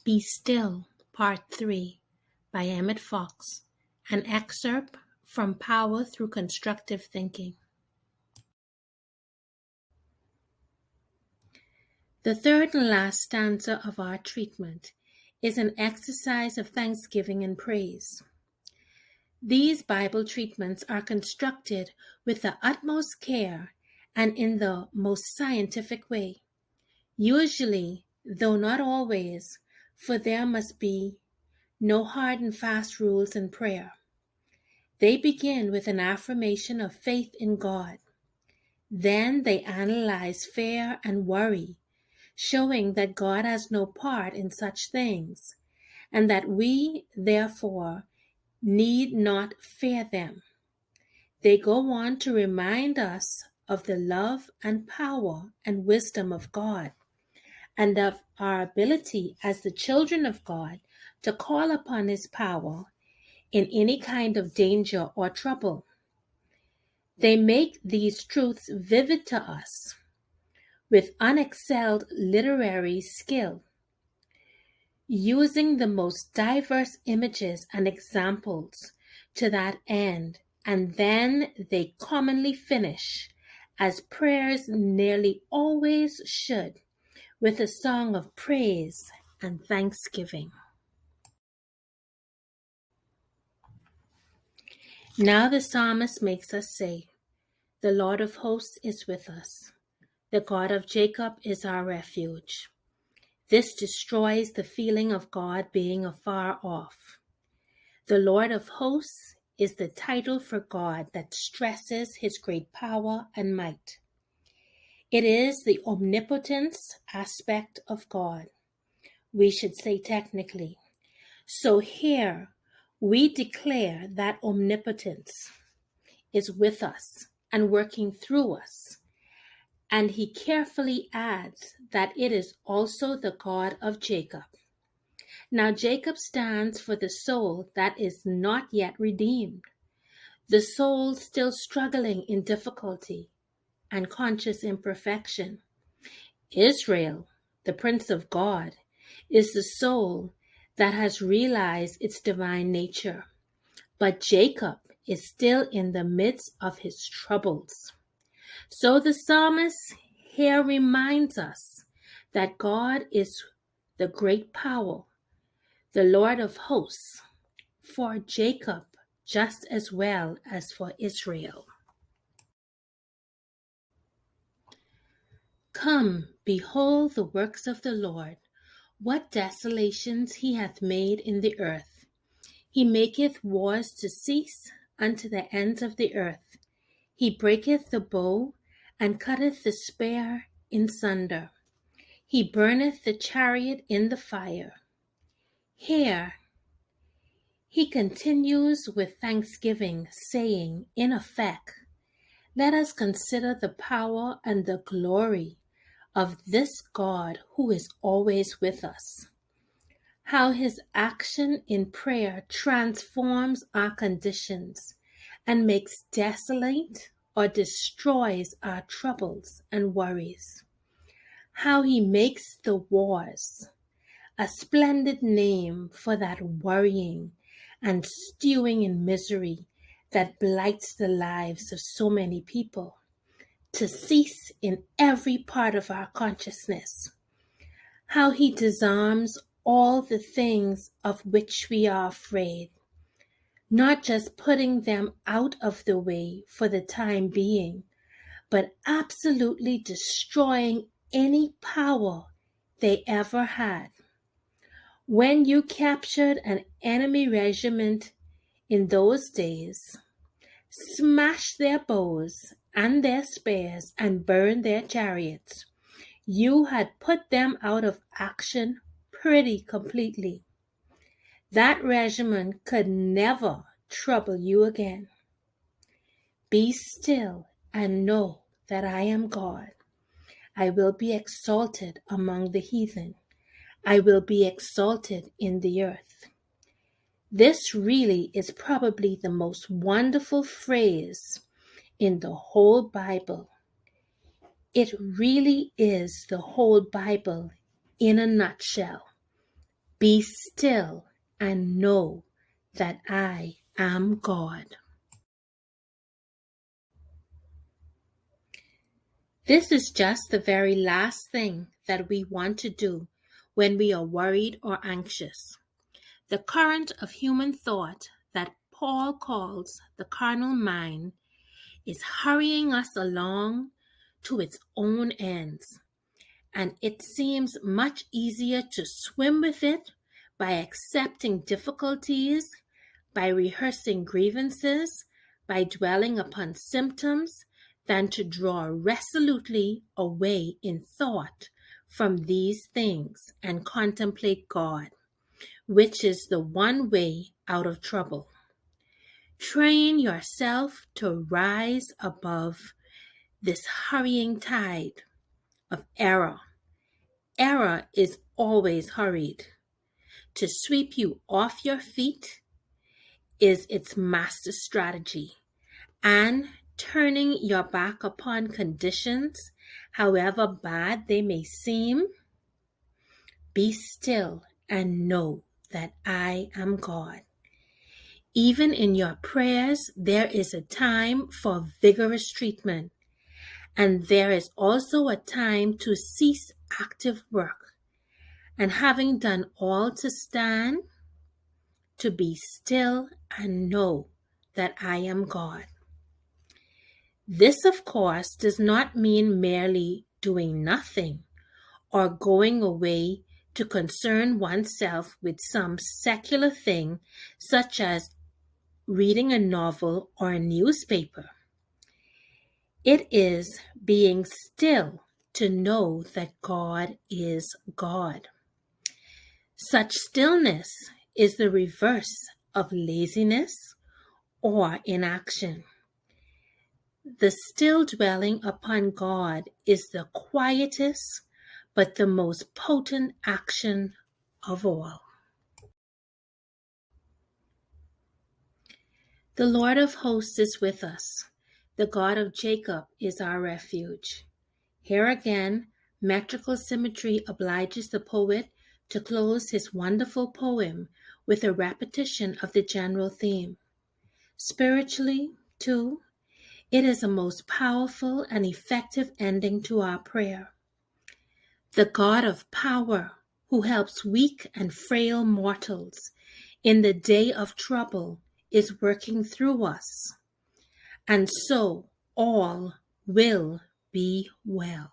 Be Still, Part 3 by Emmet Fox, an excerpt from Power Through Constructive Thinking. The third and last stanza of our treatment is an exercise of thanksgiving and praise. These Bible treatments are constructed with the utmost care and in the most scientific way. Usually, though not always, for there must be no hard and fast rules in prayer. They begin with an affirmation of faith in God. Then they analyze fear and worry, showing that God has no part in such things, and that we, therefore, need not fear them. They go on to remind us of the love and power and wisdom of God, and of our ability as the children of God to call upon His power in any kind of danger or trouble. They make these truths vivid to us with unexcelled literary skill, using the most diverse images and examples to that end, and then they commonly finish, as prayers nearly always should, with a song of praise and thanksgiving. Now the psalmist makes us say, "The Lord of hosts is with us. The God of Jacob is our refuge." This destroys the feeling of God being afar off. The Lord of hosts is the title for God that stresses His great power and might. It is the omnipotence aspect of God, we should say technically. So here we declare that omnipotence is with us and working through us. And he carefully adds that it is also the God of Jacob. Now Jacob stands for the soul that is not yet redeemed, the soul still struggling in difficulty and conscious imperfection. Israel, the Prince of God, is the soul that has realized its divine nature, but Jacob is still in the midst of his troubles. So the psalmist here reminds us that God is the great power, the Lord of hosts, for Jacob just as well as for Israel. Come, behold the works of the Lord, what desolations he hath made in the earth. He maketh wars to cease unto the ends of the earth. He breaketh the bow and cutteth the spear in sunder. He burneth the chariot in the fire. Here he continues with thanksgiving, saying, in effect, let us consider the power and the glory of this God who is always with us. How his action in prayer transforms our conditions and makes desolate or destroys our troubles and worries. How he makes the wars a splendid name for that worrying and stewing in misery that blights the lives of so many people, to cease in every part of our consciousness. How he disarms all the things of which we are afraid, not just putting them out of the way for the time being, but absolutely destroying any power they ever had. When you captured an enemy regiment in those days, smashed their bows and their spears and burned their chariots, you had put them out of action pretty completely. That regiment could never trouble you again. Be still and know that I am God. I will be exalted among the heathen. I will be exalted in the earth. This really is probably the most wonderful phrase in the whole Bible. It really is the whole Bible in a nutshell. Be still and know that I am God. This is just the very last thing that we want to do when we are worried or anxious. The current of human thought that Paul calls the carnal mind is hurrying us along to its own ends, and it seems much easier to swim with it by accepting difficulties, by rehearsing grievances, by dwelling upon symptoms, than to draw resolutely away in thought from these things and contemplate God, which is the one way out of trouble. Train yourself to rise above this hurrying tide of error. Error is always hurried. To sweep you off your feet is its master strategy, and turning your back upon conditions, however bad they may seem, be still and know that I am God. Even in your prayers, there is a time for vigorous treatment, and there is also a time to cease active work, and having done all to stand, to be still and know that I am God. This, of course, does not mean merely doing nothing or going away to concern oneself with some secular thing such as reading a novel or a newspaper. It is being still to know that God is God. Such stillness is the reverse of laziness or inaction. The still dwelling upon God is the quietest but the most potent action of all. The Lord of hosts is with us. The God of Jacob is our refuge. Here again, metrical symmetry obliges the poet to close his wonderful poem with a repetition of the general theme. Spiritually, too, it is a most powerful and effective ending to our prayer. The God of power, who helps weak and frail mortals in the day of trouble, is working through us, and so all will be well.